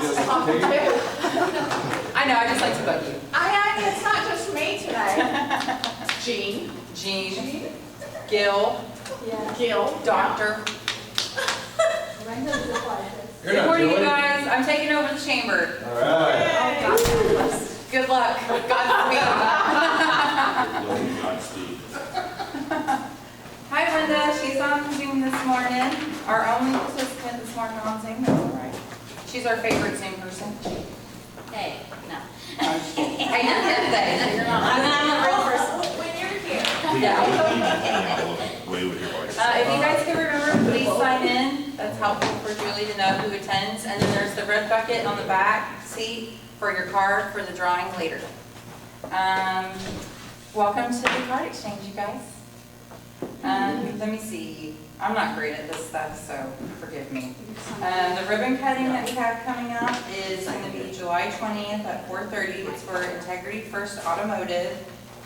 I know, I just like to bug you. It's not just me today. Jean. Gil. Yeah. Gil. Doctor. Good morning, you guys. I'm taking over the chamber. All right. Oh, Good luck. Godspeed. Hi, Linda. She's on Zoom this morning. Our only participant this morning on Zoom. That's all right. She's our favorite Zoom person. Hey, no. Hey, you're here today. No, you're not. I'm a real person. when you're here. If you guys can remember, please sign in. That's helpful for Julie to know who attends. And then there's the red bucket on the back seat for your card for the drawing later. Welcome to the card exchange, you guys. Let me see. I'm not great at this stuff, so forgive me. The ribbon cutting that we have coming up is going to be July 20th at 4:30. It's for Integrity First Automotive.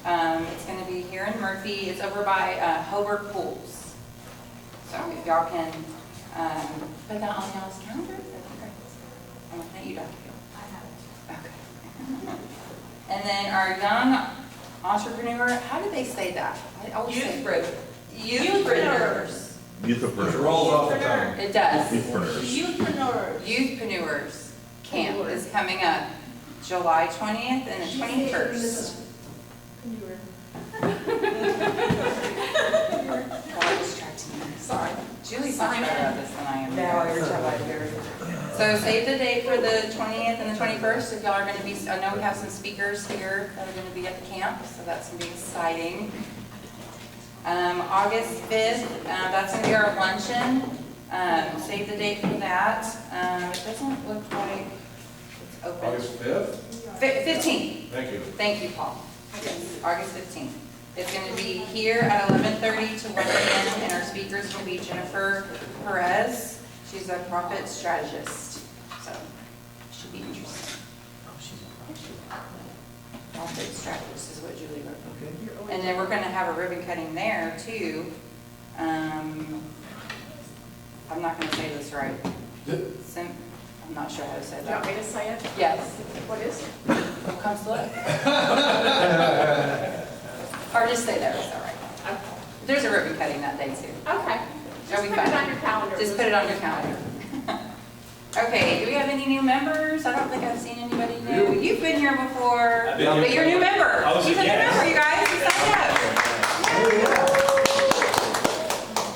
It's going to be here in Murphy. It's over by Hobart Pools. So if y'all can put that on y'all's calendar, that'd be great. I'm looking at you, Dr. Gill. I have it. Okay. And then our young entrepreneur, how do they say that? I always say youthpreneurs. Youthpreneurs. Rolls off the tongue. It does. Youthpreneurs. Youthpreneurs camp is coming up July 20th and the 21st. Sorry. Julie's much better at this than I am. So save the date for the 20th and the 21st if y'all are going to be, I know we have some speakers here that are going to be at the camp, so that's going to be exciting. August 5th, that's going to be our luncheon. Save the date for that. It doesn't look like it's open. August 5th? 15th. Thank you. Thank you, Paul. Yes, August 15th. It's going to be here at 11:30 to 1 p.m. and our speaker is going to be Jennifer Perez. She's a profit strategist, so should be interesting. Profit strategist is what Julie wrote. Okay. And then we're going to have a ribbon cutting there too. I'm not going to say this right. I'm not sure how to say Do you want that. me to say it? Yes. What is it? What comes to it? Or just stay there, it's all right. Okay. There's a ribbon cutting that day too. Okay. Just we put fine? it on your calendar. Just put it on your calendar. Okay, do we have any new members? I don't think I've seen anybody new. You've been here before, I've been here but you're a new member. She's a new member, you guys. You signed up.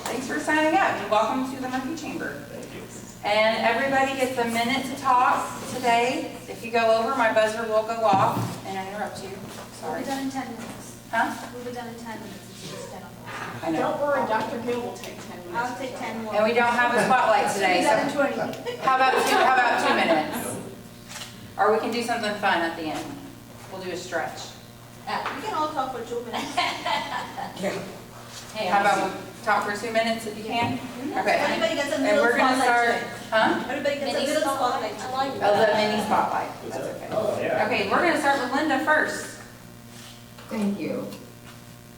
Thanks for signing up and welcome to the Murphy Chamber. Thank you. And everybody gets a minute to talk today. If you go over, my buzzer will go off and I interrupt you. We'll Sorry. be done in 10 minutes. Huh? We'll be done in 10 minutes. It's 10 o'clock. I know. Don't worry, Dr. Gill will take 10 minutes. I'll take 10 more. And we don't have a spotlight today, so We'll be done in 20. how about 2 minutes? Or we can do something fun at the end. We'll do a stretch. We can all talk for 2 minutes. Hey, How about we talk for 2 minutes if you can? Okay. Everybody gets a And little we're gonna start, spotlight. huh? Everybody gets a little spotlight. Oh, the mini spotlight. That's okay. Okay, we're gonna start with Linda first. Thank you.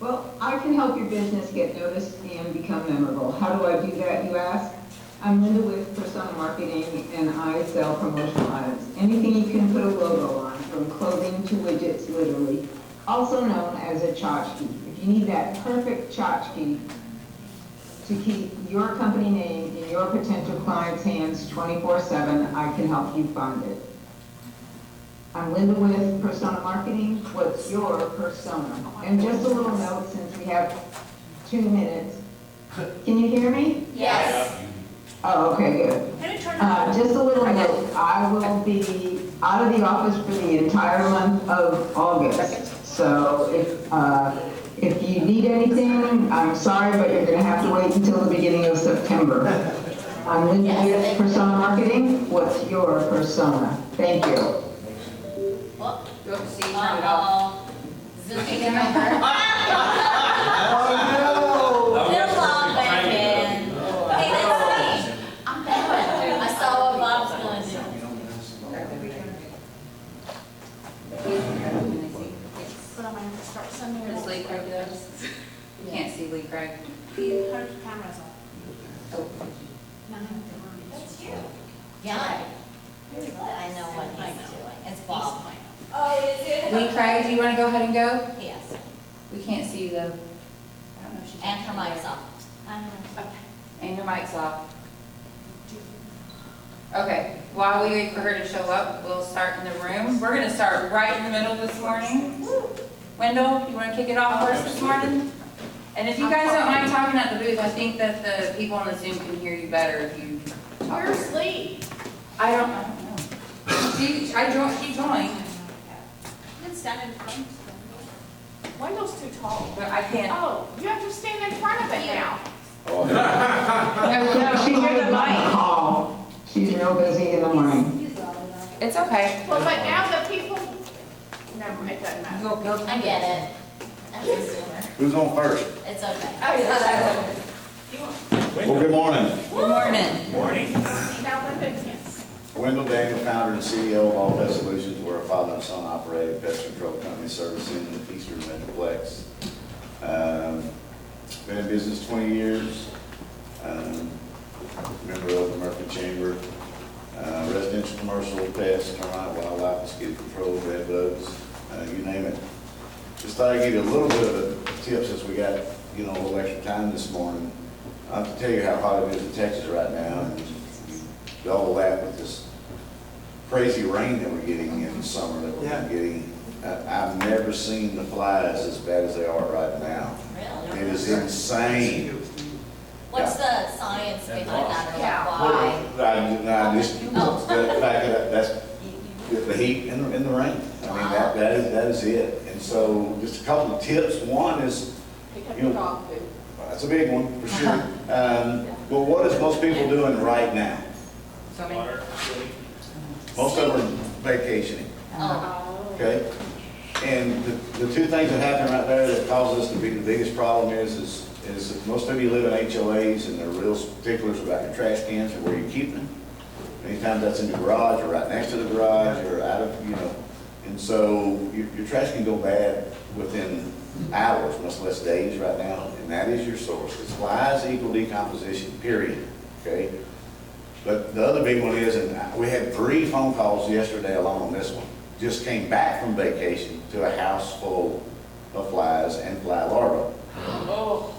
Well, I can help your business get noticed and become memorable. How do I do that, you ask? I'm Linda with Persona Marketing, and I sell promotional items. Anything you can put a logo on, from clothing to widgets, literally. Also known as a tchotchke. If you need that perfect tchotchke to keep your company name in your potential client's hands 24/7, I can help you find it. I'm Linda with Persona Marketing. What's your persona? And just a little note, since we have 2 minutes. Can you hear me? Yes. Oh, okay, good. Can you turn it on? Just a little note, I will be out of the office for the entire month of August. So if you need anything, I'm sorry, but you're gonna have to wait until the beginning of September. I'm Linda with Persona Marketing. What's your persona? Thank you. Oops, see, turn it off. Zooming in over. Oh, Little Bob back in. Hey, that's me. I'm back. I saw what Bob's going to do. But I'm going to have to start sending Does Lee Craig do this? You can't see Lee Craig. her cameras on. Oh. That's you. Yeah. what he's doing. It's Bob. Lee Craig, do you want to go ahead and go? Yes. We can't see you though. I don't know if she's. And her mic's off. And your mic's off. Okay, while we wait for her to show up, we'll start in the room. We're gonna start right in the middle this morning. Wendell, you wanna kick it off for us this morning? And if you guys don't mind talking at the booth, I think that the people on the Zoom can hear you better if you talk. Where's Lee? I don't know. She joined, It's down in front. Wendell's too tall. but I can't. Oh, you have to stand in front of it now. No, she had a call. She's real busy in the morning. It's okay. Well, but now the people, never, it doesn't matter. Go. I get it. That's a swimmer. Who's on first? It's okay. Well, good morning. Good morning. Now Linda can. Wendell Daniel, founder and CEO of All Pest Solutions. We're a father and son operated pest control company servicing the Eastern Metroplex. Been in business 20 years. Member of the Murphy Chamber. Residential, commercial, pest, termite, wildlife, mosquito control, bed bugs, you name it. Just thought I'd give you a little bit of a tip since we got, a little extra time this morning. I have to tell you how hot it is in Texas right now, and you double that with this crazy rain that we're getting in the summer that we're getting. I've never seen the flies as bad as they are right now. Really? It is insane. What's the science behind that? Or Yeah. why? I just, the fact that that's the heat and the rain. I mean, that is it. And so just a couple of tips. One is, Pick up your dog food. that's a big one for sure. Well, what is most people doing right now? Most of them are vacationing, Oh, okay? And the two things that happen right there that cause us to be the biggest problem is that most of you live in HOAs and they're real particulars about your trash cans or where you keep them. Many times that's in the garage or right next to the garage or out of, and so your trash can go bad within hours, much less days right now, and that is your source. It's flies equal decomposition, period, okay? But the other big one is, and we had 3 phone calls yesterday alone on this one, just came back from vacation to a house full of flies and fly larvae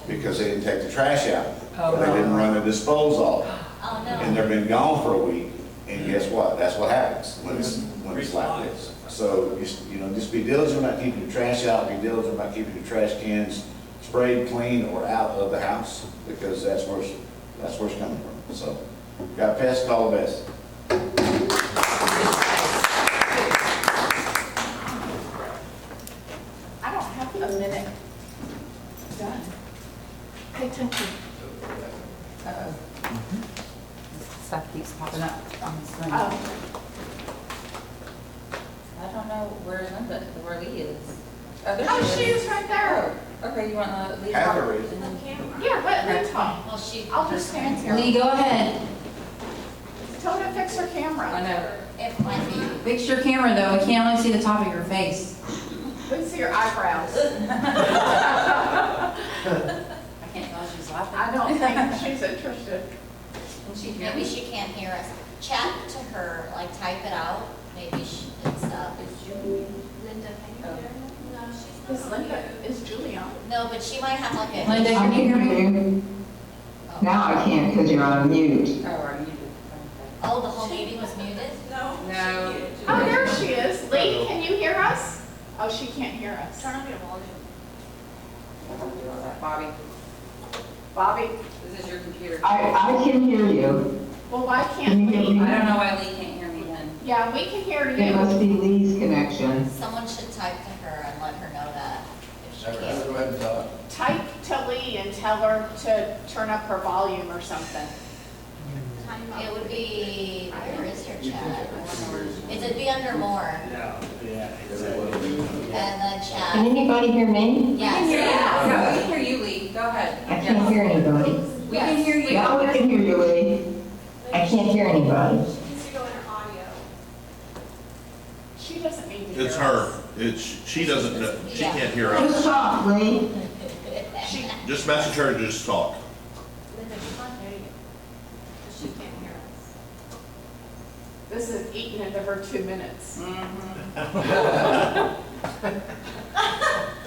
because they didn't take the trash out. Oh, They didn't run the disposal. oh And no. they've been gone for a week, and guess what? That's what happens when it's like this. So, just be diligent about keeping your trash out, be diligent about keeping your trash cans sprayed, clean, or out of the house, because that's where it's coming from. So, got pests, call the best. I don't have a minute. Done. Pay attention. Uh-oh. Stuff keeps popping up on the screen. Oh, I don't know where Lee is. Oh, there oh, she is right there. Oh, okay, you want Lee? Have her read. And then- Yeah, let Lee talk. Well, she. I'll just stand here. Lee, go ahead. Tell her to fix her I camera. know. It might be. Fix your camera though, I can only see the top of your face. Let's see your eyebrows. I can't tell if she's laughing. I don't think she's interested. Can she hear Maybe me? she can't hear us. Chat to her, like type it out. Maybe she, it's, Is Linda, is Julie on? no, but she might have like a. Linda, I can you hear can me? hear you. Now I can't because you're on mute. Oh, are you? Oh, the whole meeting was muted? No. Oh, there she is. Lee, can you hear us? Oh, she can't hear us. Turn on your volume. Bobby, Bobby, this is your computer. I can hear you. well, why Can can't you hear Lee? me? I don't know why Lee can't hear me then. Yeah, we can hear It you. must be Lee's connection. Someone should type to her and let her know that if she Go can't. ahead and talk. Type to Lee and tell her to turn up her volume or something. It would be, where is your chat? It'd be under more and then Can chat. anybody hear me? Yes. Yeah, we can hear you, Lee. Go ahead. I can't hear anybody. We can hear you. Yeah, we can hear you, Lee. I can't hear anybody. She doesn't need to hear It's us. her. She doesn't, she can't hear Just us. talk, Lee. She, Just message her to just talk. this This is eating into her 2 minutes.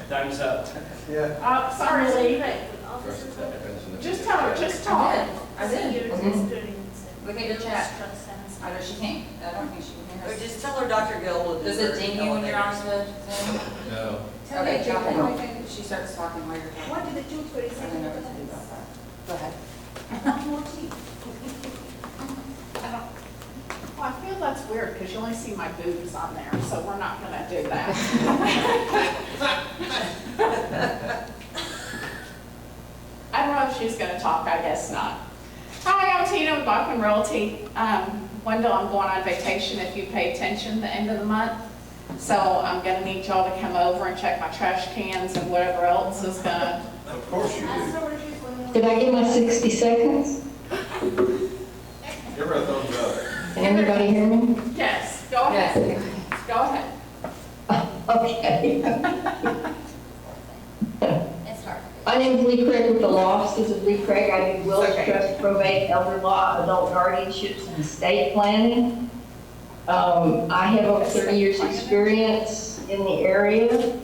Time's up. Sorry, Lee. Just tell her, just talk. I did. Look at your chat. I know she can't, I don't think she can hear Or us. just tell her Dr. Gill will do Does it ding you when you're on the Zoom? No. Okay, go ahead. She starts talking while you're talking. What did the two I don't know what to do about that. Go ahead. Well, I feel that's weird because you only see my boobs on there, so we're not gonna do that. I don't know if she's gonna talk, I guess not. Hi, I'm Tina with Bachman Realty. Wendell, I'm going on vacation if you pay attention the end of the month. So I'm gonna need y'all to come over and check my trash cans and whatever else is gonna. Of course you do. Did I get my 60 seconds? Give her a thumbs up. Can everybody hear me? Yes, go ahead. Go ahead. Okay. It's hard. My name is Lee Craig with the law offices of Lee Craig. I do wills, trust, probate, elder law, adult guardianships, and estate planning. I have over 30 years experience in the area,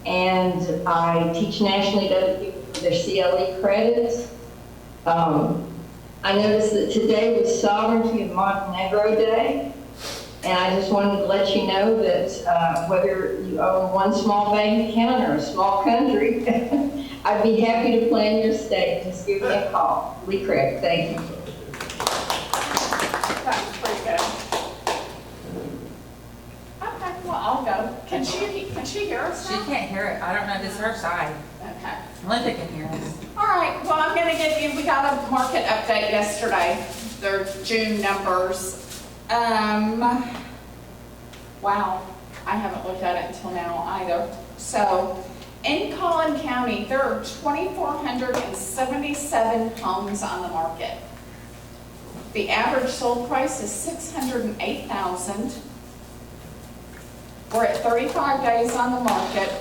and I teach nationally to other people for their CLE credits. I noticed that today was Sovereignty of Montenegro Day, and I just wanted to let you know that whether you own one small bank account or a small country, I'd be happy to plan your estate. Just give me a call. Lee Craig, thank you. That was pretty good. Okay, well, I'll go. Can she hear us She now? can't hear it. I don't know, it's her side. Okay. Linda can hear us. All right, well, I'm gonna give you, we got a market update yesterday, their June numbers. Wow, I haven't looked at it until now either. So, in Collin County, there are 2,477 homes on the market. The average sold price is $608,000. We're at 35 days on the market.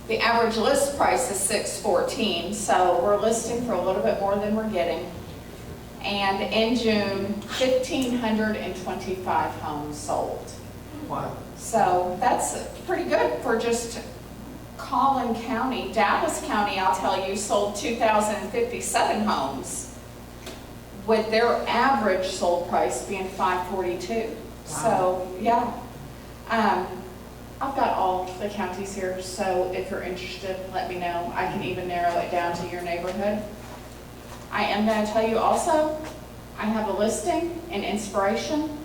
The average list price is $614, so we're listing for a little bit more than we're getting. And in June, 1,525 homes sold. Wow. So that's pretty good for just Collin County. Dallas County, I'll tell you, sold 2,057 homes, with their average sold price being $542. So, yeah. I've got all the counties here, so if you're interested, let me know. I can even narrow it down to your neighborhood. I am going to tell you also, I have a listing in Inspiration.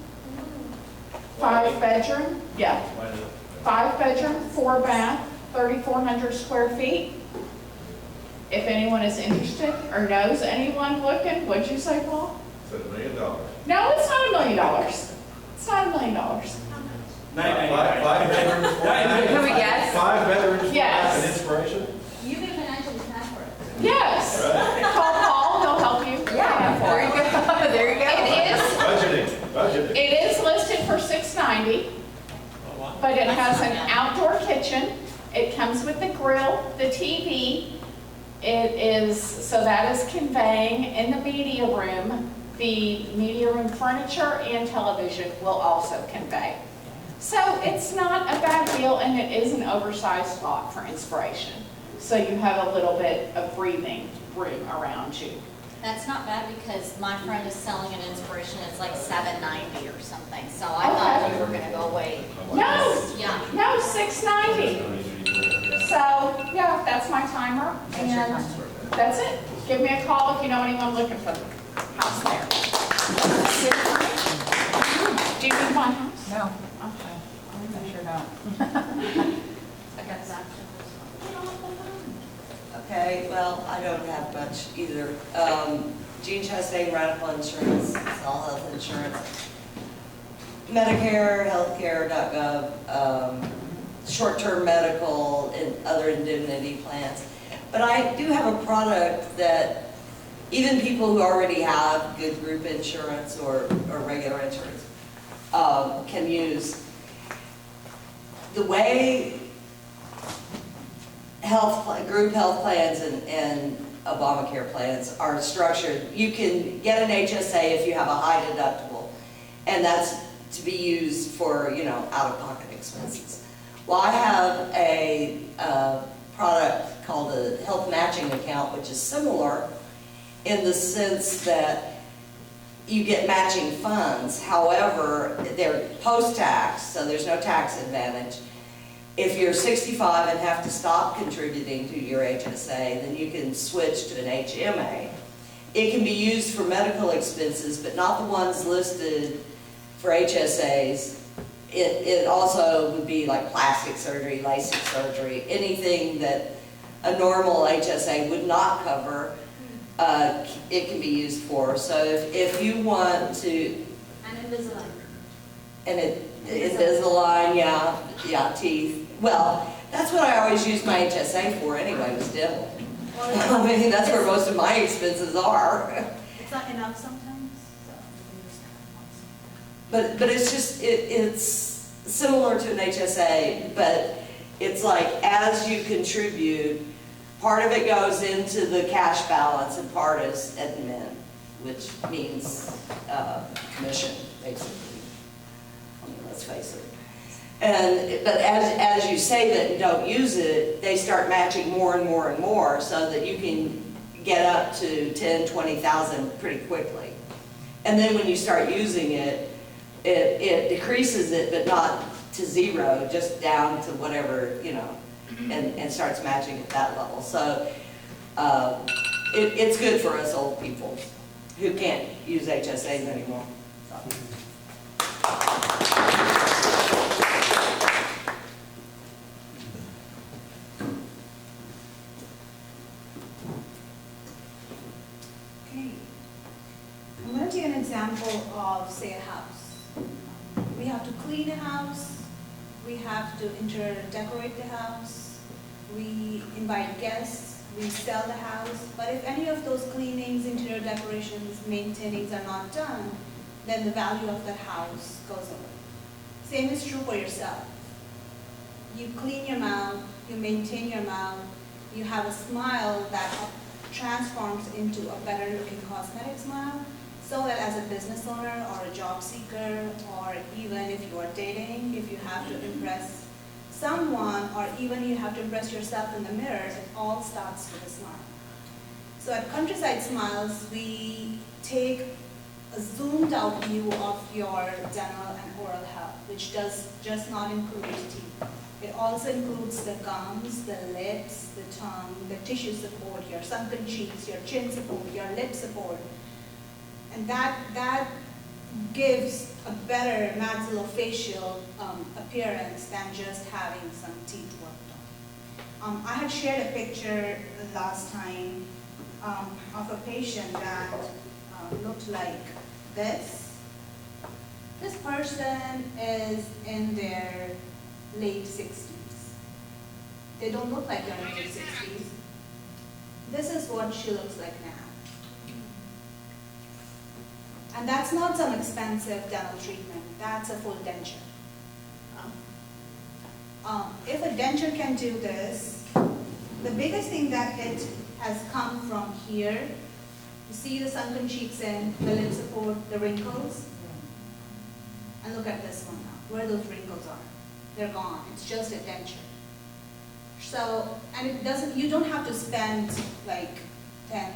5-bedroom, yeah. 5-bedroom, 4-bath, 3,400 square feet. If anyone is interested or knows anyone looking, what'd you say, Paul? Said $1 million. No, it's not $1 million. It's not $1 million. Five bedrooms. Can we guess? 5 bedrooms. Yes. An inspiration. You can financially plan for it. Yes. Call Paul, he'll help you. Yeah, there you go. There you go. Budgeting. It is listed for $690, but it has an outdoor kitchen. It comes with the grill, the TV. It is, so that is conveying in the media room. The media room furniture and television will also convey. So it's not a bad deal, and it is an oversized lot for Inspiration. So you have a little bit of breathing room around you. That's not bad because my friend is selling an Inspiration, it's like $790 or something, so I thought you were gonna go away. No, Yeah. no, $690. So, yeah, that's my timer, and that's it. Give me a call if you know anyone looking for the house there. Do you need my house? No, Okay. I sure don't. I got that. Okay, well, I don't have much either. Gene Chastain, Radical Insurance, it's all health insurance. Medicare, healthcare.gov, short-term medical, and other indemnity plans. But I do have a product that even people who already have good group insurance or regular insurance can use. The way group health plans and Obamacare plans are structured, you can get an HSA if you have a high deductible. and that's to be used for, out-of-pocket expenses. Well, I have a product called a health matching account, which is similar in the sense that you get matching funds. However, they're post-tax, so there's no tax advantage. If you're 65 and have to stop contributing to your HSA, then you can switch to an HMA. It can be used for medical expenses, but not the ones listed for HSAs. It also would be like plastic surgery, LASIK surgery, anything that a normal HSA would not cover, it can be used for. So if you want to... And Invisalign. And Invisalign, yeah, teeth. Well, that's what I always used my HSA for anyway, was dental. I mean, that's where most of my expenses are. It's not enough sometimes, so. But it's just, it's similar to an HSA, but it's like as you contribute, part of it goes into the cash balance and part is admin, which means commission, basically. I mean, let's face it. But as you save it and don't use it, they start matching more and more and more so that you can get up to 10, 20,000 pretty quickly. And then when you start using it, it decreases it, but not to zero, just down to whatever, and starts matching at that level. So it's good for us old people who can't use HSAs anymore. So. Okay. I'm going to take an example of, say, a house. We have to clean a house, we have to decorate the house, we invite guests, we sell the house, but if any of those cleanings, interior decorations, maintenance are not done, then the value of the house goes away. Same is true for yourself. You clean your mouth, you maintain your mouth, you have a smile that transforms into a better looking cosmetic smile, so that as a business owner or a job seeker, or even if you are dating, if you have to impress someone, or even you have to impress yourself in the mirror, it all starts with a smile. So at Countryside Smiles, we take a zoomed out view of your dental and oral health, which does just not include teeth. It also includes the gums, the lips, the tongue, the tissue support, your sunken cheeks, your chin support, your lip support. And that gives a better maxillofacial appearance than just having some teeth worked on. I had shared a picture last time of a patient that looked like this. This person is in their late 60s. They don't look like they're in their 60s. This is what she looks like now. And that's not some expensive dental treatment, that's a full denture. If a denture can do this, the biggest thing that it has come from here, you see the sunken cheeks in, the lip support, the wrinkles, and look at this one now, where those wrinkles are. They're gone, it's just a denture. So, and it doesn't, you don't have to spend like $10,000,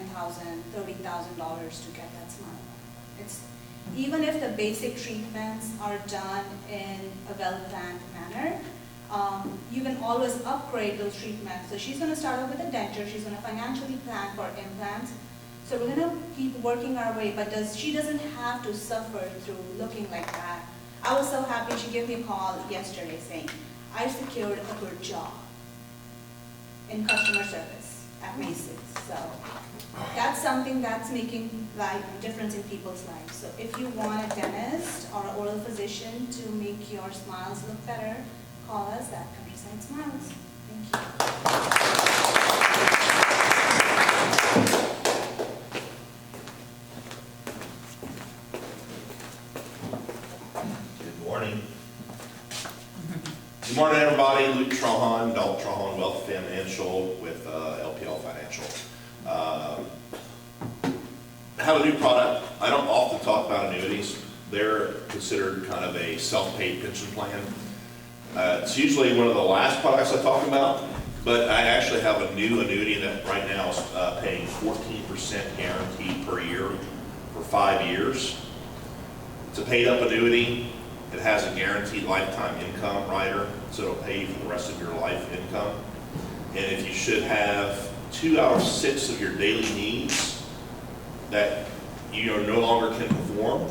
$30,000 to get that smile. Even if the basic treatments are done in a well-planned manner, you can always upgrade those treatments. So she's going to start off with a denture, she's going to financially plan for implants. So we're going to keep working our way, but she doesn't have to suffer through looking like that. I was so happy, she gave me a call yesterday saying, I secured a good job in customer service at Macy's. So that's something that's making a difference in people's lives. So if you want a dentist or an oral physician to make your smiles look better, call us at Countryside Smiles. Thank you. Good morning. Good morning, everybody. Luke Trahan, Dalton Trahan Wealth Financial with LPL Financial. I have a new product. I don't often talk about annuities, They're considered kind of a self-paid pension plan. It's usually one of the last products I talk about, but I actually have a new annuity that right now is paying 14% guaranteed per year for 5 years. It's a paid-up annuity. It has a guaranteed lifetime income rider, so it'll pay you for the rest of your life income. And if you should have 2 out of 6 of your daily needs that you no longer can perform,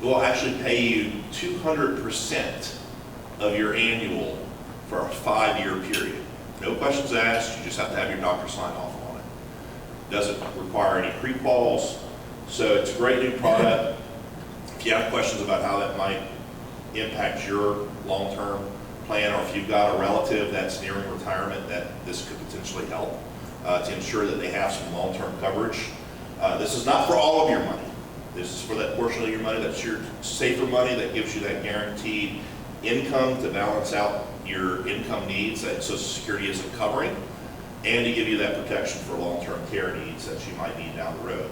we'll actually pay you 200% of your annual for a 5-year period. No questions asked, you just have to have your doctor sign off on it. Doesn't require any pre-quals, so it's a great new product. If you have questions about how that might impact your long-term plan, or if you've got a relative that's nearing retirement, that this could potentially help to ensure that they have some long-term coverage. This is not for all of your money. This is for that portion of your money that's your safer money that gives you that guaranteed income to balance out your income needs that Social Security isn't covering, and to give you that protection for long-term care needs that you might need down the road.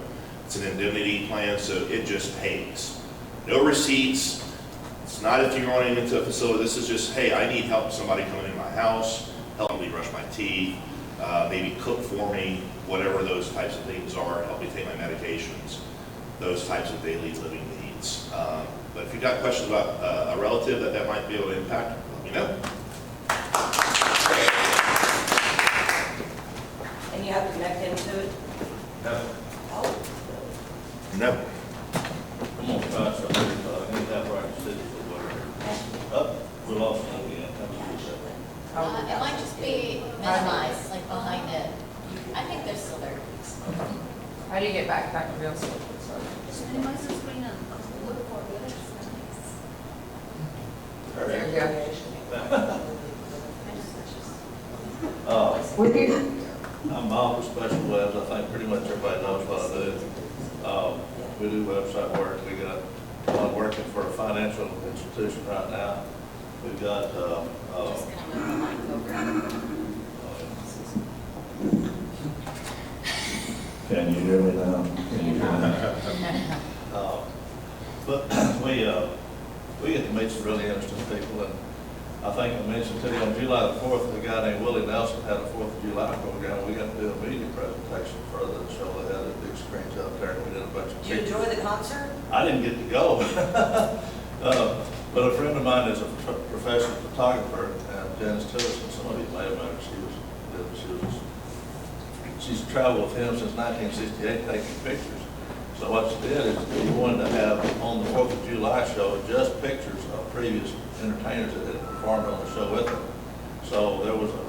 It's an indemnity plan, so it just pays. No receipts. It's not if you're going into a facility. This is just, hey, I need help with somebody coming into my house, help me brush my teeth, maybe cook for me, whatever those types of things are, help me take my medications, those types of daily living needs. But if you've got questions about a relative that might be able to impact, let me know. And you have to connect into it? No. Oh. No. I'm gonna try something, I need that right to sit for whatever. Up, we lost it again. It might just be minimized, like behind it. I think they're still there. How do you get back to real estate? Just minimize the screen and look for it. There you go. With you, I'm Bob with Special Webs. I think pretty much everybody knows what I do. We do website work. We got a lot working for a financial institution right now. We've got, Just gonna move the mic over. Can you hear me now? Can you hear me? but we get to meet some really interesting people, and I think I mentioned to you on July the 4th, a guy named Willie Nelson had a 4th of July program. We got to do a media presentation for the show. They had the big screens up there, and we did a bunch of Did you enjoy the concert? I didn't get to go. But a friend of mine is a professional photographer, and Janice Tillerson, some of you may have met her. She's traveled with him since 1968 taking pictures. So what she did is we wanted to have on the 4th of July show just pictures of previous entertainers that had performed on the show with them. So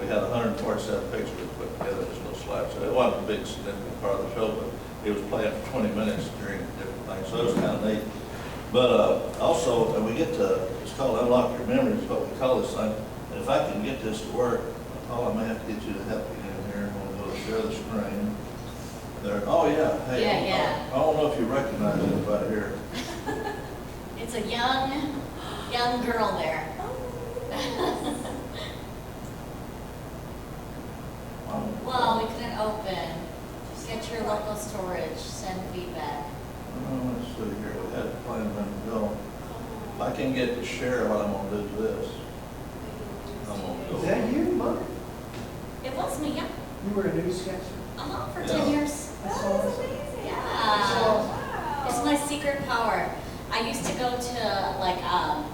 we had 147 pictures we put together in this little slide. So it wasn't a big significant part of the show, but it was playing for 20 minutes during different things. So it was kind of neat. But also, we get to, it's called Unlock Your Memories, is what we call this thing. And if I can get this to work, Paul, I may have to get you to help me in here. I'm going to share the screen. There. Oh, yeah. Hey, Yeah. I don't know if you recognize anybody here. It's a young girl there. Well, we couldn't open. Just get your local storage, send feedback. Let's see here. We had a plan a minute ago. If I can get to share what I'm going to do to this, I'm going to go. Is that you, Mark? It was me, yeah. You were a newscaster? For Yeah. 10 years. That's awesome. Yeah. It's my secret power. I used to go to like I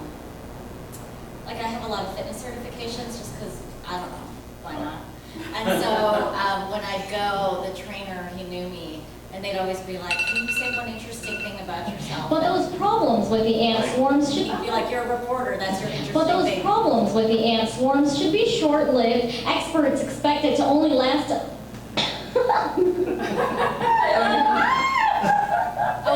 have a lot of fitness certifications just because, I don't know, why not? And so when I'd go, the trainer, he knew me, and they'd always be like, can you say one interesting thing about yourself? But those problems with the ant swarms should I'd be like, you're a reporter, that's your interesting But those thing. problems with the ant swarms should be short-lived. Experts expect it to only last. Oh,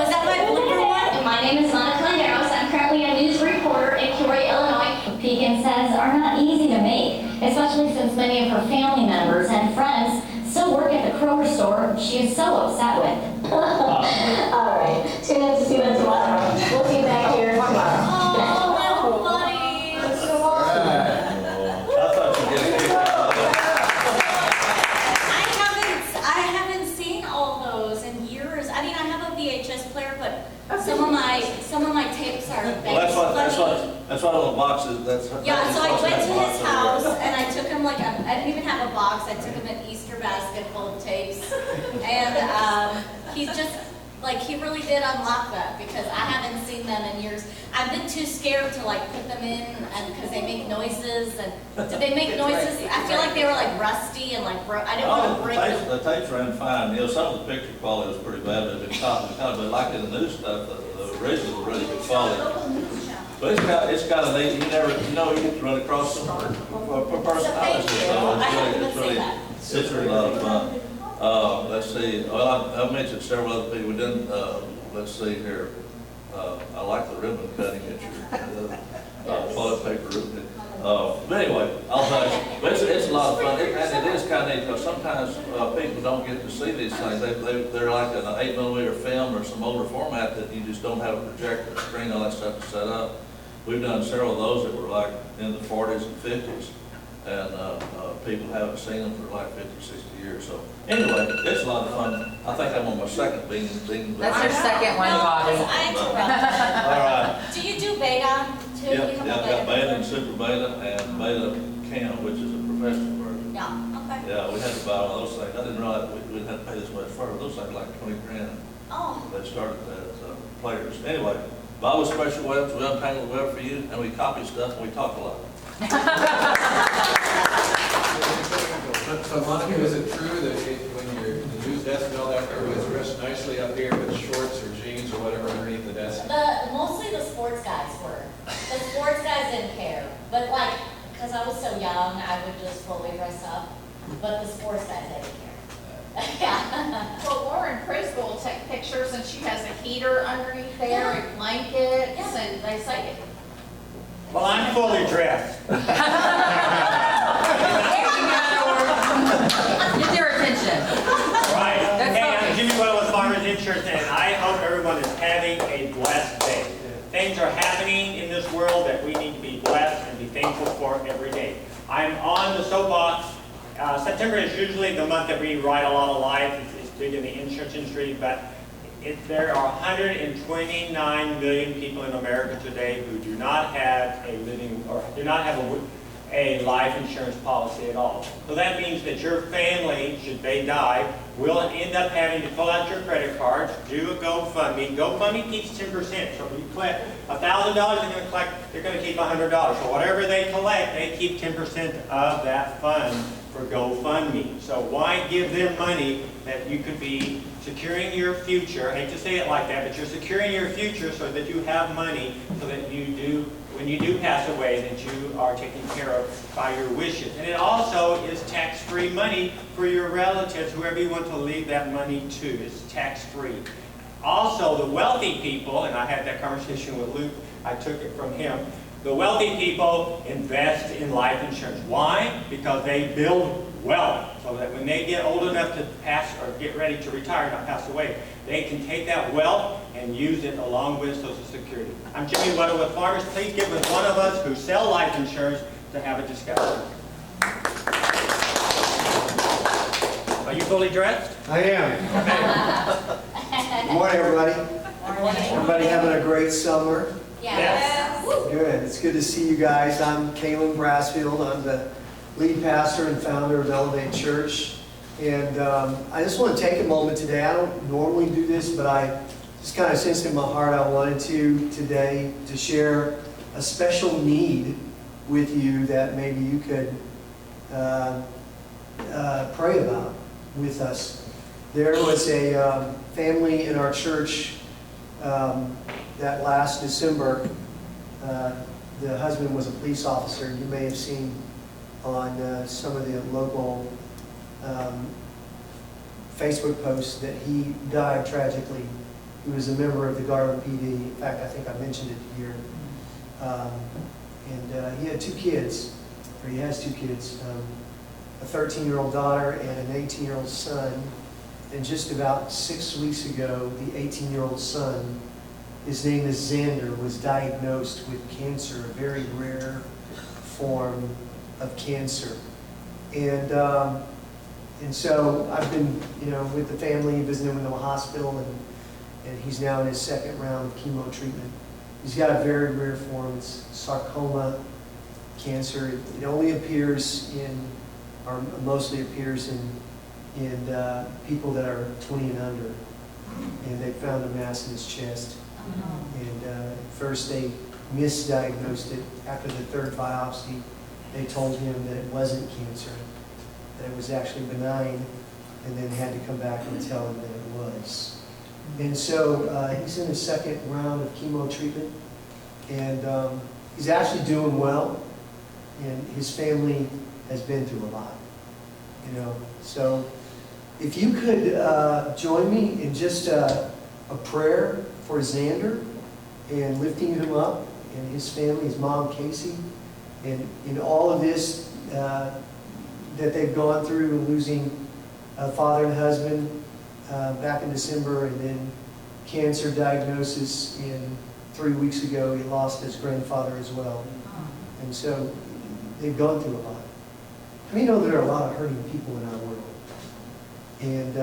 is that my blooper one? My name is Monica Landeros. I'm currently a news reporter in Peoria, Illinois. Pecan says are not easy to make, especially since many of her family members and friends still work at the Kroger store she is so upset with. All right, tune in to see them tomorrow. We'll see you back here tomorrow. Oh, little buddy. I thought you did a good job. I haven't seen all those in years. I mean, I have a VHS player, but some of my that's what on the boxes, that's. Yeah, so I that's went to what's his in the house box. and I took him like, I didn't even have a box, I took him an Easter basket full of tapes. And he's just, like, he really did unlock that because I haven't seen them in years. I've been too scared to like put them in and, because they make noises and, did they make noises? I feel like they were like rusty and like, I didn't want to break them. The tapes ran fine, you know, some of the picture quality was pretty bad, but but like in the new stuff, the original was really good quality. Local news channel. But it's got a neat, you get to run across some personalities. So thank you. I haven't even seen that. It's really a lot of fun. Let's see, well, I mentioned several other people, we didn't, let's see here. I like the ribbon cutting at your, toilet paper ribbon. But anyway, but it's a lot of fun, and it is kind of neat, because sometimes people don't get to see these things. They're like an 8mm film or some older format that you just don't have a projector, screen, all that stuff to set up. We've done several of those that were like in the 40s and 50s, and people haven't seen them for like 50, 60 years. So anyway, it's a lot of fun. I think I'm on my second being. That's your second one, No, Bobby. I interrupted. All right. Do you do beta too? Yeah, You have a I've got beta and version? super beta and beta cam, which is a professional version. Yeah, okay. Yeah, we had to buy one of those things. I didn't realize we didn't have to pay this much for it. Those things like 20 grand. Oh, They started as players. Anyway, Bob with Special Webs, we untangle the web for you, and we copy stuff and we talk a lot. So Monica, is it true that when you're in the news desk and all that, everybody's dressed nicely up here with shorts or jeans or whatever underneath the desk? mostly the sports guys were. The sports guys didn't care, but like, because I was so young, I would just fully dress up, but the sports guys didn't care. Yeah. Well, Lauren Prisco will take pictures and she has a heater underneath there and blankets and they say it. Well, I'm fully dressed. Get their attention. Right. That's Hey, okay. I'm Jimmy Well with Farmers Insurance, and I hope everyone is having a blessed day. Things are happening in this world that we need to be blessed and be thankful for every day. I'm on the soapbox. September is usually the month that we write a lot of life. It's big in the insurance industry, but there are 129 million people in America today who do not have a living or do not have a life insurance policy at all. So that means that your family, should they die, will end up having to pull out your credit cards, do a GoFundMe. GoFundMe keeps 10%. So if you collect $1,000, they're going to keep $100. So whatever they collect, they keep 10% of that fund for GoFundMe. So why give them money that you could be securing your future? I hate to say it like that, but you're securing your future so that you have money so that you do, when you do pass away, that you are taken care of by your wishes. And it also is tax-free money for your relatives, whoever you want to leave that money to. It's tax-free. Also, the wealthy people, and I had that conversation with Luke, I took it from him, the wealthy people invest in life insurance. Why? Because they build wealth so that when they get old enough to pass or get ready to retire, not pass away, they can take that wealth and use it along with Social Security. I'm Jimmy Weddle with Farmers. Please give us one of us who sell life insurance to have a discussion. Are you fully dressed? I am. Okay. Good morning, everybody. Morning. Everybody having a great summer? Yes. Good. It's good to see you guys. I'm Kalen Brassfield. I'm the lead pastor and founder of Elevate Church. And I just want to take a moment today. I don't normally do this, but I just kind of sensed in my heart I wanted to today to share a special need with you that maybe you could pray about with us. There was a family in our church that last December. The husband was a police officer. You may have seen on some of the local Facebook posts that he died tragically. He was a member of the Garland PD. In fact, I think I mentioned it here. And he had two kids, or he has two kids, a 13-year-old daughter and an 18-year-old son. And just about 6 weeks ago, the 18-year-old son, his name is Xander, was diagnosed with cancer, a very rare form of cancer. And so I've been, with the family, visiting him in the hospital, and he's now in his second round of chemo treatment. He's got a very rare form, it's sarcoma cancer. It only appears or mostly appears in people that are 20 and under. And they found a mass in his chest. And at first they misdiagnosed it. After the third biopsy, they told him that it wasn't cancer, that it was actually benign, and then had to come back and tell him that it was. And so he's in his second round of chemo treatment, and he's actually doing well, and his family has been through a lot, you know. So if you could join me in just a prayer for Xander and lifting him up and his family, his mom Casey, and in all of this that they've gone through, losing a father and husband back in December, and then cancer diagnosis 3 weeks ago. He lost his grandfather as well. And so they've gone through a lot. We know there are a lot of hurting people in our world. And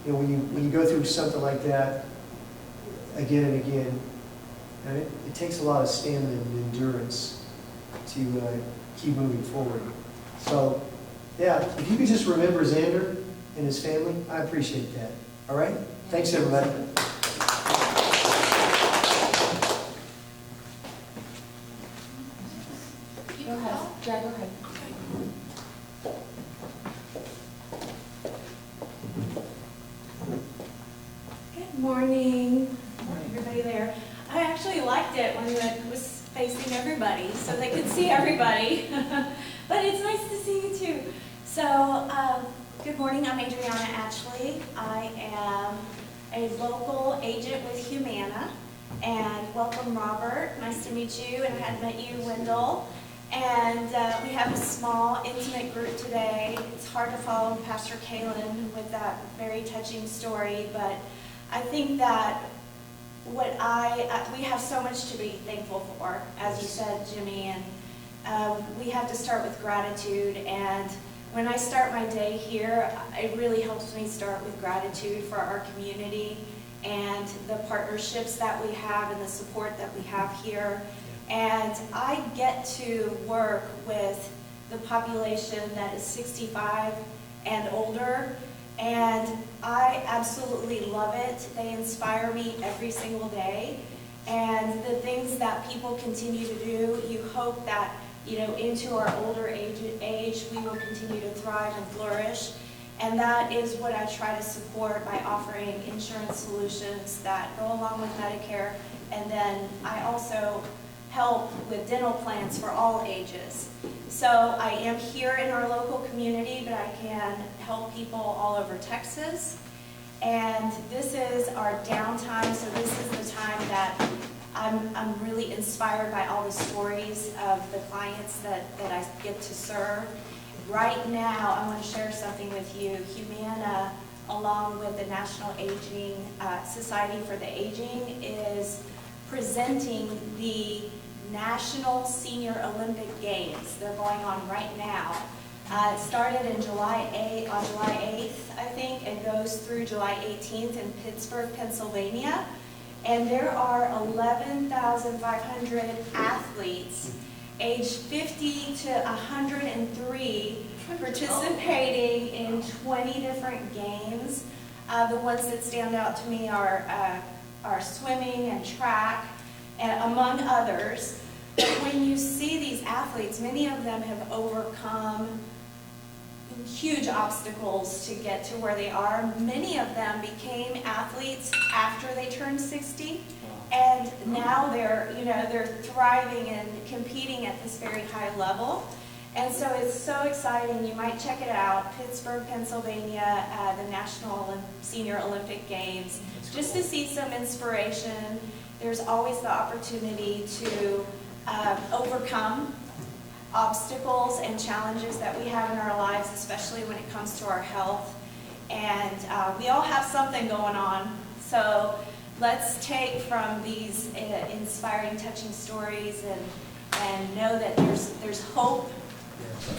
you know, when you go through something like that again and again, and it takes a lot of stamina and endurance to keep moving forward. So, yeah, if you could just remember Xander and his family, I appreciate that. All right? Thanks, everybody. Go ahead. Yeah, go ahead. Good morning. Everybody there. I actually liked it when it was facing everybody, so they could see everybody. But it's nice to see you too. So, good morning. I'm Adriana Ashley. I am a local agent with Humana. And welcome, Robert. Nice to meet you. And I had met you, Wendell. And we have a small, intimate group today. It's hard to follow Pastor Kalen with that very touching story, but I think that we have so much to be thankful for, as you said, Jimmy, and we have to start with gratitude. And when I start my day here, it really helps me start with gratitude for our community and the partnerships that we have and the support that we have here. And I get to work with the population that is 65 and older, and I absolutely love it. They inspire me every single day. And the things that people continue to do, you hope that, you know, into our older age we will continue to thrive and flourish. And that is what I try to support by offering insurance solutions that go along with Medicare. And then I also help with dental plans for all ages. So I am here in our local community, but I can help people all over Texas. And this is our downtime, so this is the time that I'm really inspired by all the stories of the clients that I get to serve. Right now, I want to share something with you. Humana, along with the National Aging Society for the Aging, is presenting the National Senior Olympic Games. They're going on right now. It started in July 8th, I think, and goes through July 18th in Pittsburgh, Pennsylvania. And there are 11,500 athletes aged 50 to 103 participating in 20 different games. The ones that stand out to me are swimming and track, and among others. But when you see these athletes, many of them have overcome huge obstacles to get to where they are. Many of them became athletes after they turned 60, and now they're thriving and competing at this very high level. And so it's so exciting. You might check it out, Pittsburgh, Pennsylvania, the National Senior Olympic Games, just to see some inspiration. There's always the opportunity to overcome obstacles and challenges that we have in our lives, especially when it comes to our health. And we all have something going on. So let's take from these inspiring, touching stories and know that there's hope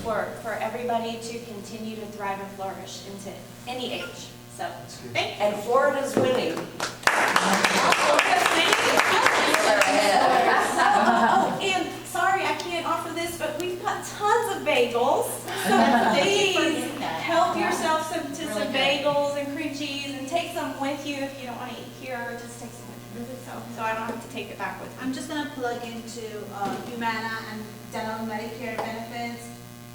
for everybody to continue to thrive and flourish into any age. So, thank you. And Florida's winning. Florida's winning. Oh, and sorry, I can't offer this, but we've got tons of bagels. So please help yourself to some bagels and cream cheese and take some with you if you don't want to eat here, or just take some with you, so I don't have to take it back with me. I'm just gonna plug into Humana and dental Medicare benefits,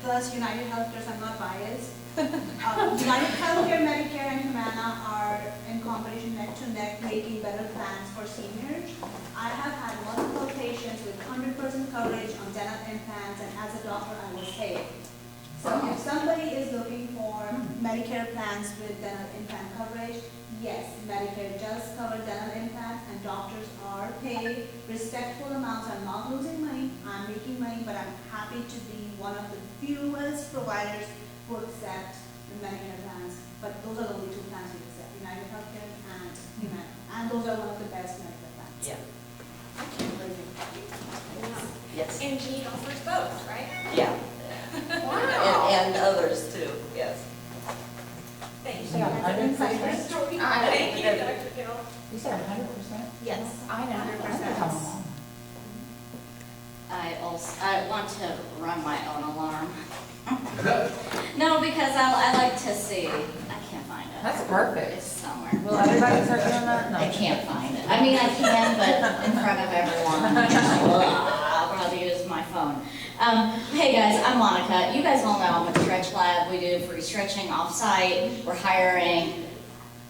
plus United Healthcare, so I'm not biased. United Healthcare, Medicare, and Humana are in competition neck to neck, making better plans for seniors. I have had multiple patients with 100% coverage on dental implants, and as a doctor, I was paid. So if somebody is looking for Medicare plans with dental implant coverage, yes, Medicare does cover dental implants, and doctors are paid respectful amounts. I'm not losing money, I'm making money, but I'm happy to be one of the fewest providers who accept the Medicare plans. But those are the only two plans we accept, United Healthcare and Humana. And those are one of the best Medicare plans. Yeah. I can't believe it. Yes. And Jean offers both, right? Yeah. Wow. And others too, yes. Thank you. Say 100%? Thank you, Dr. Gill. You said 100%? Yes. I know. 100%. I want to run my own alarm. No, because I like to see, I can't find it. That's perfect. It's somewhere. Will everybody start doing that? No. I can't find it. I mean, I can, but in front of everyone, I'll probably use my phone. Hey guys, I'm Monica. You guys all know I'm with Stretch Lab. We do free stretching off-site. We're hiring.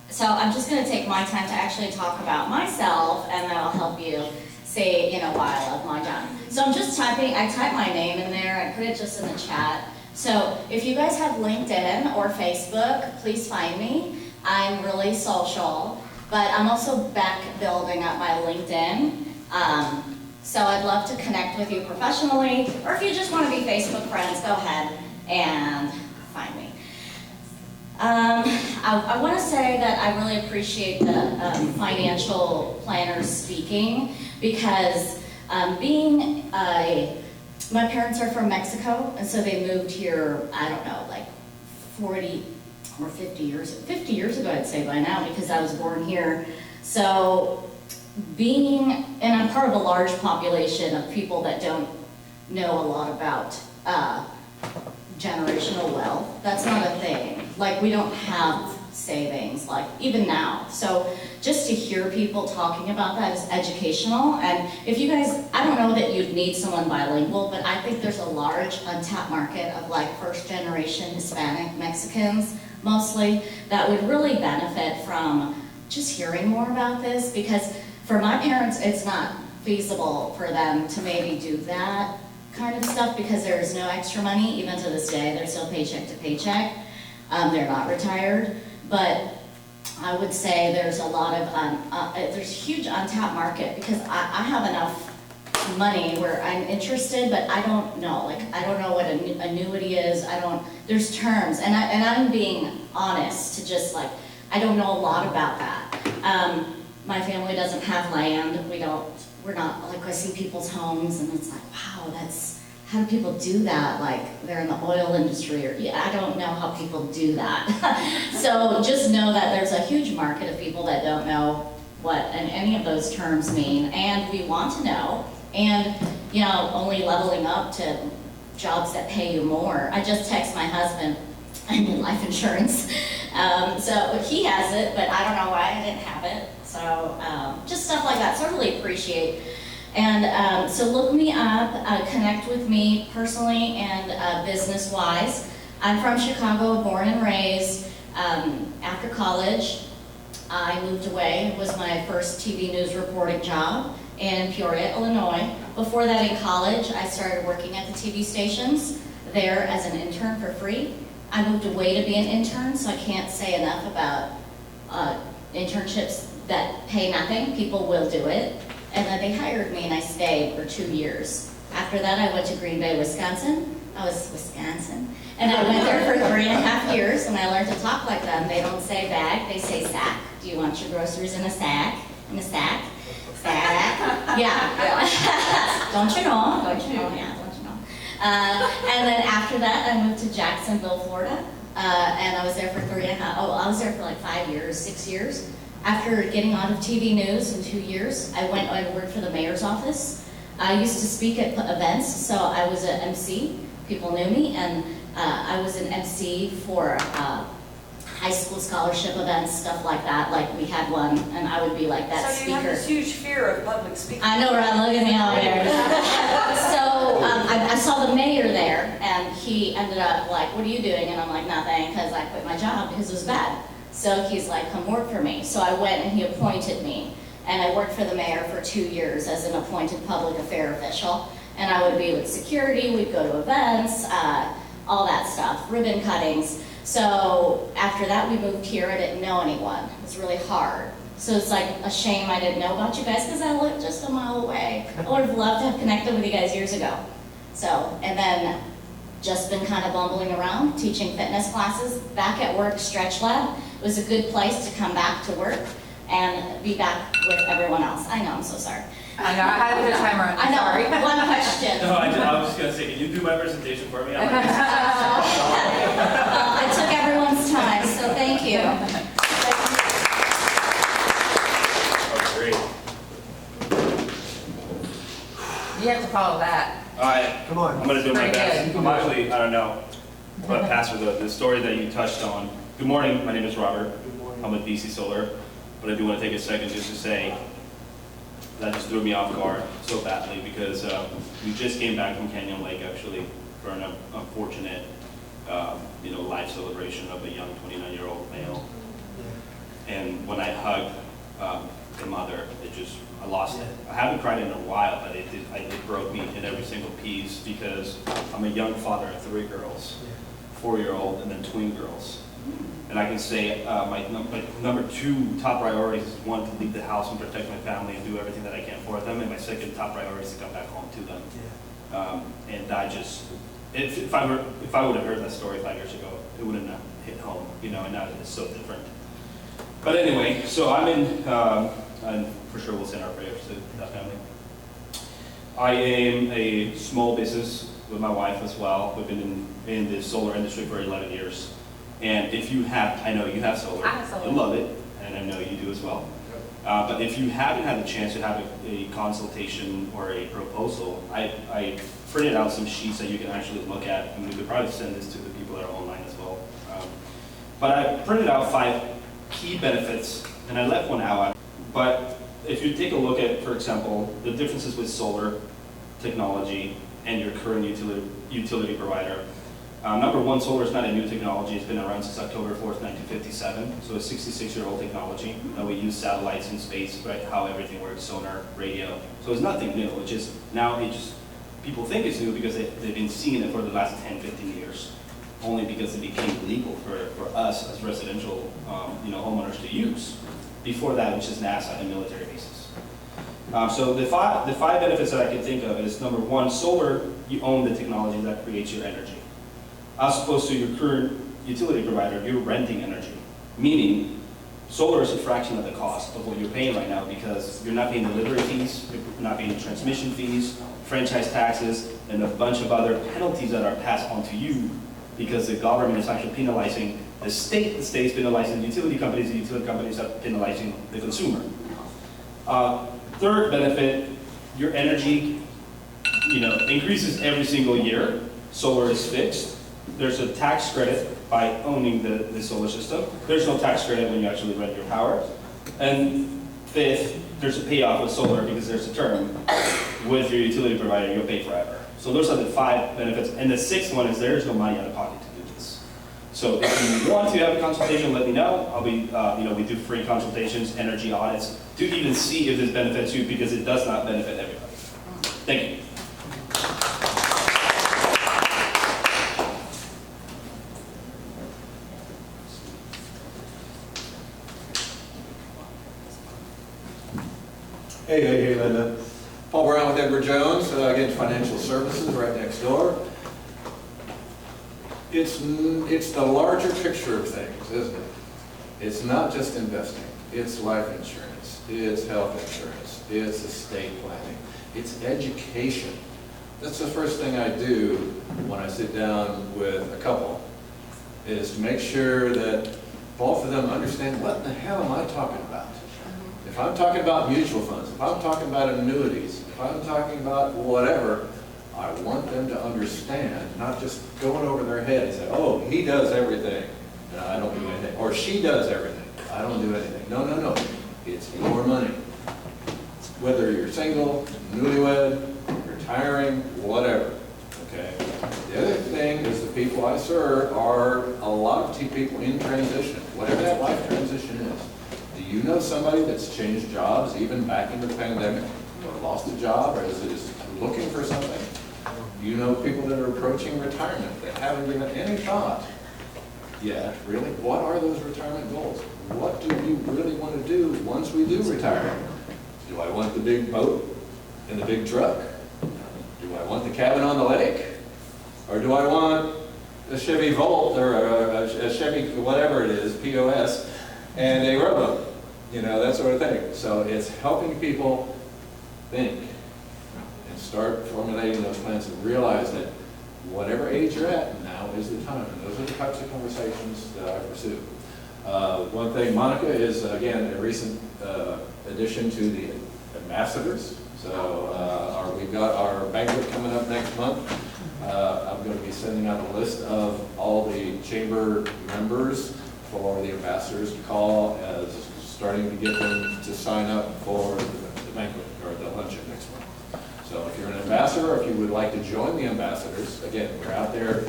So I'm just going to take my time to actually talk about myself, and then I'll help you see, why I love my job. So I'm just typing, I typed my name in there, I put it just in the chat. So if you guys have LinkedIn or Facebook, please find me. I'm really social, but I'm also back building up my LinkedIn. So I'd love to connect with you professionally, or if you just want to be Facebook friends, go ahead and find me. I want to say that I really appreciate the financial planners speaking, because my parents are from Mexico, and so they moved here, I don't know, like 40 or 50 years ago, I'd say by now, because I was born here. So and I'm part of a large population of people that don't know a lot about generational wealth. That's not a thing. Like, we don't have savings, like, even now. So just to hear people talking about that is educational. And if you guys, I don't know that you'd need someone bilingual, but I think there's a large untapped market of like first generation Hispanic Mexicans, mostly, that would really benefit from just hearing more about this, because for my parents, it's not feasible for them to maybe do that kind of stuff, because there's no extra money. Even to this day, they're still paycheck to paycheck. They're not retired, but I would say there's a lot of, there's huge untapped market, because I have enough money where I'm interested, but I don't know, like, I don't know what an annuity is, there's terms, and I'm being honest to just like, I don't know a lot about that. My family doesn't have land, we're not, like, I see people's homes and it's like, wow, how do people do that? Like, they're in the oil industry, or, I don't know how people do that. So just know that there's a huge market of people that don't know what any of those terms mean, and we want to know, and, only leveling up to jobs that pay you more. I just text my husband, I need life insurance. So he has it, but I don't know why I didn't have it. So just stuff like that, so I really appreciate. And so look me up, connect with me personally and business-wise. I'm from Chicago, born and raised. After college, I moved away. It was my first TV news reporting job in Peoria, Illinois. Before that, in college, I started working at the TV stations there as an intern for free. I moved away to be an intern, so I can't say enough about internships that pay nothing. People will do it. And then they hired me, and I stayed for 2 years. After that, I went to Green Bay, Wisconsin. And I went there for 3.5 years, and I learned to talk like them. They don't say bag, they say sack. Do you want your groceries in a sack? In a sack? Sack? Yeah. Don't you know? Yeah, don't you know? And then after that, I moved to Jacksonville, Florida. And I was there for I was there for like 5 years, 6 years. After getting out of TV news in 2 years, I went and worked for the mayor's office. I used to speak at events, so I was an MC. People knew me, and I was an MC for high school scholarship events, stuff like that. Like we had one, and I would be like that So speaker. you have this huge fear of public speaking. I know, right? Look at me out there. So I saw the mayor there, and he ended up like, "What are you doing?" And I'm like, "Nothing," because I quit my job because it was bad. So he's like, "Come work for me." So I went, and he appointed me, and I worked for the mayor for 2 years as an appointed public affair official. And I would be with security. We'd go to events, all that stuff, ribbon cuttings. So after that, we moved here. I didn't know anyone. It was really hard. So it's like a shame I didn't know about you guys because I lived just a mile away. I would have loved to have connected with you guys years ago. So, and then just been kind of bumbling around, teaching fitness classes. Back at work, Stretch Lab. It was a good place to come back to work and be back with everyone else. I know, I'm so sorry. I know, I had to put a timer on. I know, Sorry. one question. No, I was just gonna say, can you do my presentation for me? I took everyone's time, so thank you. Oh, great. You have to follow that. All right, Come on. I'm gonna do my Pretty best. good. I'm actually, I don't know, but Pastor, the story that you touched on. Good morning, my name is Robert. I'm with BC Solar, but I do want to take a second just to say that just threw me off guard so badly because we just came back from Canyon Lake actually for an unfortunate, life celebration of a young 29-year-old male. And when I hugged the mother, I lost it. I haven't cried in a while, but it broke me in every single piece because I'm a young father of 3 girls, 4-year-old and then twin girls. And I can say my number 2 top priorities is one, to leave the house and protect my family and do everything that I can for them. And my second top priority is to come back home to them. And I just, if I would have heard that story 5 years ago, it wouldn't have hit home, and now it's so different. But anyway, so I'm in, and for sure we'll send our prayers to that family. I am a small business with my wife as well. We've been in the solar industry for 11 years. And if you have, I know you have solar. I have solar. You love it, and I know you do as well. But if you haven't had the chance to have a consultation or a proposal, I printed out some sheets that you can actually look at, and we could probably send this to the people that are online as well. But I printed out 5 key benefits, and I left one out. But if you take a look at, for example, the differences with solar technology and your current utility provider. Number 1, solar is not a new technology. It's been around since October 4th, 1957. So it's a 66-year-old technology. We use satellites in space, right? How everything works, sonar, radio. So it's nothing new. It's just, people think it's new because they've been seeing it for the last 10, 15 years. Only because it became legal for us as residential homeowners to use. Before that, which is NASA and military bases. So the five benefits that I can think of is, number 1, solar, you own the technology that creates your energy. As opposed to your current utility provider, you're renting energy. Meaning, solar is a fraction of the cost of what you're paying right now because you're not paying delivery fees, you're not paying transmission fees, franchise taxes, and a bunch of other penalties that are passed on to you because the government is actually penalizing the state's penalizing the utility companies are penalizing the consumer. Third benefit, your energy increases every single year. Solar is fixed. There's a tax credit by owning the solar system. There's no tax credit when you actually rent your power. And 5th, there's a payoff with solar because there's a term with your utility provider, you'll pay forever. So those are the 5 benefits. And the 6th one is there is no money out of pocket to do this. So if you want to have a consultation, let me know. I'll be, we do free consultations, energy audits, to even see if this benefits you because it does not benefit everybody. Thank you. Hey, Linda. Paul Brown with Edward Jones, again, financial services right next door. It's the larger picture of things, isn't it? It's not just investing. It's life insurance. It's health insurance. It's estate planning. It's education. That's the first thing I do when I sit down with a couple, is to make sure that both of them understand what the hell am I talking about. If I'm talking about mutual funds, if I'm talking about annuities, if I'm talking about whatever, I want them to understand, not just going over their head and say, oh, he does everything, and I don't do anything, or she does everything, I don't do anything. No, no, no, it's your money. Whether you're single, newlywed, retiring, whatever, okay? The other thing is the people I serve are a lot of people in transition, whatever that life transition is. Do you know somebody that's changed jobs even back into the pandemic, or lost a job, or is looking for something? You know people that are approaching retirement that haven't given any thought yet, really. What are those retirement goals? What do you really want to do once we do retire? Do I want the big boat and the big truck? Do I want the cabin on the lake? Or do I want a Chevy Volt or a Chevy whatever it is, POS, and a rowboat? You know, that sort of thing. So it's helping people think and start formulating those plans and realize that whatever age you're at, now is the time. And those are the types of conversations that I pursue. One thing, Monica is, again, a recent addition to the ambassadors. So we've got our banquet coming up next month. I'm going to be sending out a list of all the chamber members for the ambassadors to call, as starting to get them to sign up for the banquet or the luncheon next month. So if you're an ambassador, or if you would like to join the ambassadors, again, we're out there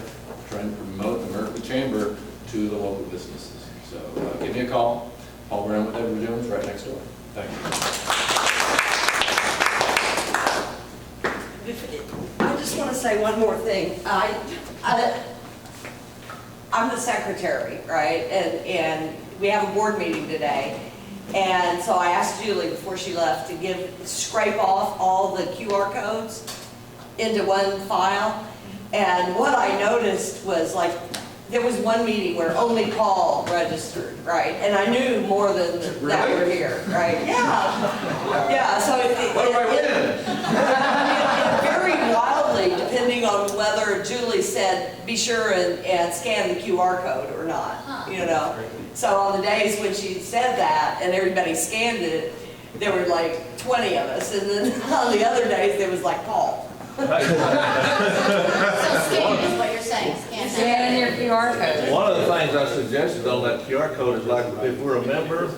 trying to promote the Mercury Chamber to the local businesses. So give me a call. Paul Brown with Edward Jones, right next door. Thank you. I just want to say one more thing. I'm the secretary, right? And we have a board meeting today. And so I asked Julie before she left to scrape off all the QR codes into one file. And what I noticed was, like, there was one meeting where only Paul registered, right? And I knew more than that were here, right? Yeah. Yeah, so what do I win? it varied wildly depending on whether Julie said, be sure and scan the QR code or not, you know? So on the days when she said that and everybody scanned it, there were like 20 of us. And then on the other days, there was like Paul. So scan is what you're saying, scan. Scan in your QR code. One of the things I suggested on that QR code is, like, if we're a member,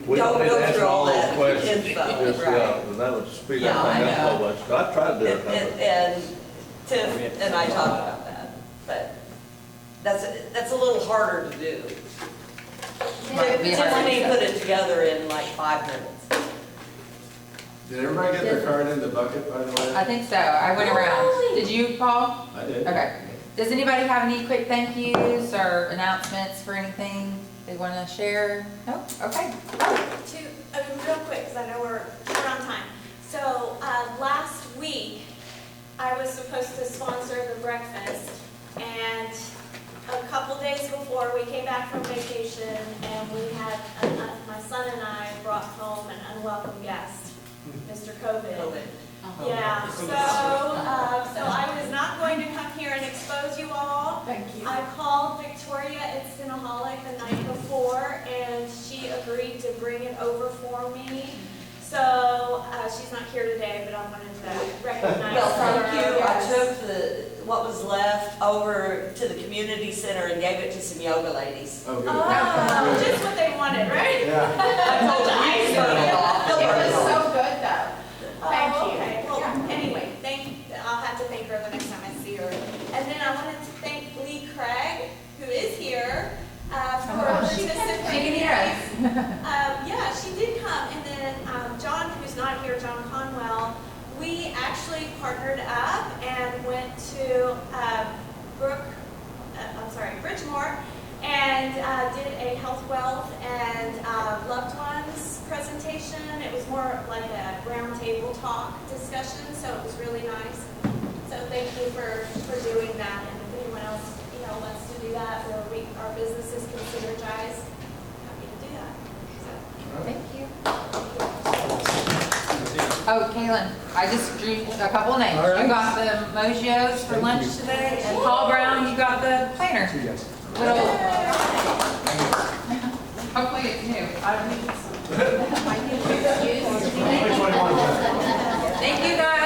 we don't need to answer all those questions. Just, and that would speed up things up so much. So I tried to do it. And Tiff and I talked about that, but that's a little harder to do. Tiffany put it together in like 5 minutes. Did everybody get their card in the bucket, by the way? I think so. I went around. Did you, Paul? I did. Okay. Does anybody have any quick thank yous or announcements for anything they want to share? No? Okay. Real quick, because I know we're on time. So last week, I was supposed to sponsor the breakfast, and a couple days before, we came back from vacation, and we had, my son and I brought home an unwelcome guest, Mr. COVID. Yeah, so I was not going to come here and expose you all. Thank you. I called Victoria at Cinnaholic the night before, and she agreed to bring it over for me. So she's not here today, but I wanted to recognize Well, her. thank you. I took what was left over to the community center and gave it to some yoga ladies. Oh, good. Oh, just what they wanted, right? I told them you can turn it off. It was so good, though. Thank you. Okay. Well, anyway, I'll have to thank her the next time I see her. And then I wanted to thank Lee Craig, who is here, for participating. She can hear us. Yeah, she did come. And then John, who's not here, John Conwell, we actually partnered up and went to Bridgemore, and did a health, wealth, and loved ones presentation. It was more like a round table talk discussion, so it was really nice. So thank you for doing that, and if anyone else wants to do that, or our businesses can synergize, happy to do that. So, Thank you. Oh, Kaylin, I just drew a couple of names. All right. You got the Mojios for Thank lunch you. today, and Paul Brown, you got the planner. See you guys. Hopefully it's new. Thank you, guys.